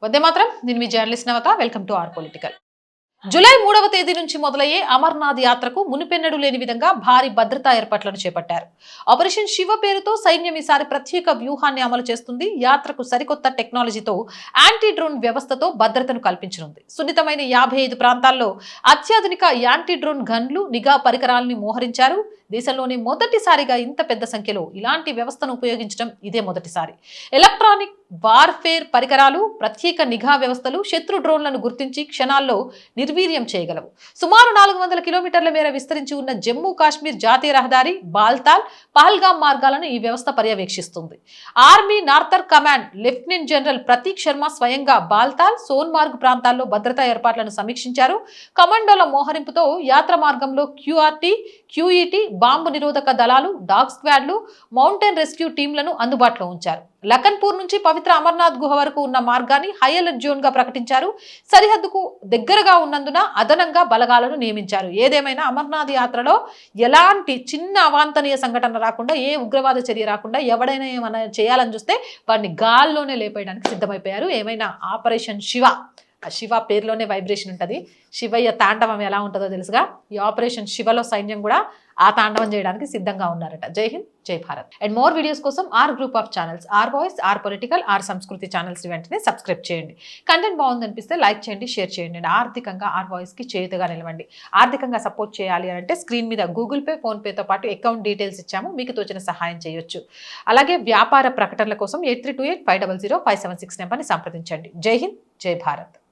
వందే మాత్రం. నేను మీ journalist Navata. Welcome to our political. July 3వ తేదీ నుంచి మొదలయ్యే అమర్నాథ్ యాత్రకు మునుపెన్నడూ లేని విధంగా భారీ భద్రతా ఏర్పాట్లను చేపట్టారు. ఆపరేషన్ శివ పేరుతో సైన్యం ఈసారి ప్రత్యేక వ్యూహాన్ని అమలు చేస్తుంది. యాత్రకు సరికొత్త టెక్నాలజీతో యాంటీ డ్రోన్ వ్యవస్థతో భద్రతను కల్పించనుంది. సున్నితమైన 55 ప్రాంతాల్లో అత్యాధునిక యాంటీ డ్రోన్ గన్లు, నిఘా పరికరాలను మోహరించారు. దేశంలోనే మొదటిసారిగా ఇంత పెద్ద సంఖ్యలో ఇలాంటి వ్యవస్థను ఉపయోగించడం ఇదే మొదటిసారి. ఎలక్ట్రానిక్ వార్ఫేర్ పరికరాలు, ప్రత్యేక నిఘా వ్యవస్థలు శత్రు డ్రోన్లను గుర్తించి క్షణాల్లో నిర్వీర్యం చేయగలవు. సుమారు 400 కిలోమీటర్ల మేర విస్తరించి ఉన్న జమ్మూ కాశ్మీర్ జాతీయ రహదారి, బాల్తాల్, పహల్గామ్ మార్గాలను ఈ వ్యవస్థ పర్యవేక్షిస్తుంది. Army northern command lieutenant general Prateek Sharma స్వయంగా బాల్తాల్, సోన్మార్గ్ ప్రాంతాల్లో భద్రతా ఏర్పాట్లను సమీక్షించారు. కమాండోల మోహరింపుతో యాత్ర మార్గంలో క్యూఈటీ, బాంబు నిరోధక దళాలు, డాగ్ స్క్వాడ్లు, మౌంటైన్ రెస్క్యూ టీంలను అందుబాటులో ఉంచారు. లఖన్పూర్ నుంచి పవిత్ర అమర్నాథ్ గుహ వరకు ఉన్న మార్గాన్ని హై అలర్ట్ జోన్ గా ప్రకటించారు. సరిహద్దుకు దగ్గరగా ఉన్నందున అదనంగా బలగాలను నియమించారు. ఏదేమైనా అమర్నాథ్ యాత్రలో ఎలాంటి చిన్న అవాంఛనీయ సంఘటన రాకుండా, ఏ ఉగ్రవాద చర్య రాకుండా, ఎవడైనా ఏమైనా చేయాలని చూస్తే వాడిని గాల్లోనే లేపేయడానికి సిద్ధమైపోయారు. ఏమైనా ఆపరేషన్ శివ, ఆ శివ పేరులోనే వైబ్రేషన్ ఉంటుంది. శివయ్య తాండవం ఎలా ఉంటుందో తెలుసుగా. ఈ ఆపరేషన్ శివలో సైన్యం కూడా ఆ తాండవం చేయడానికి సిద్ధంగా ఉన్నారట. జై హింద్, జై భారత్. అండ్ మోర్ వీడియోస్ కోసం R group of channels, R voice, R political, R Samskriti channels వెంటనే సబ్స్క్రైబ్ చేయండి. కంటెంట్ బాగుందనిపిస్తే లైక్ చేయండి, షేర్ చేయండి. అండ్ ఆర్థికంగా ఆర్ వాయిస్కి చేతుగా నిలవండి. ఆర్థికంగా సపోర్ట్ చేయాలి అంటే స్క్రీన్ మీద గూగుల్ పే, ఫోన్పేతో పాటు అకౌంట్ డీటెయిల్స్ ఇచ్చాము. మీకు తోచిన సహాయం చేయొచ్చు. అలాగే వ్యాపార ప్రకటనల కోసం 8328500576 నెంబర్ని సంప్రదించండి. జై హింద్, జై భారత్.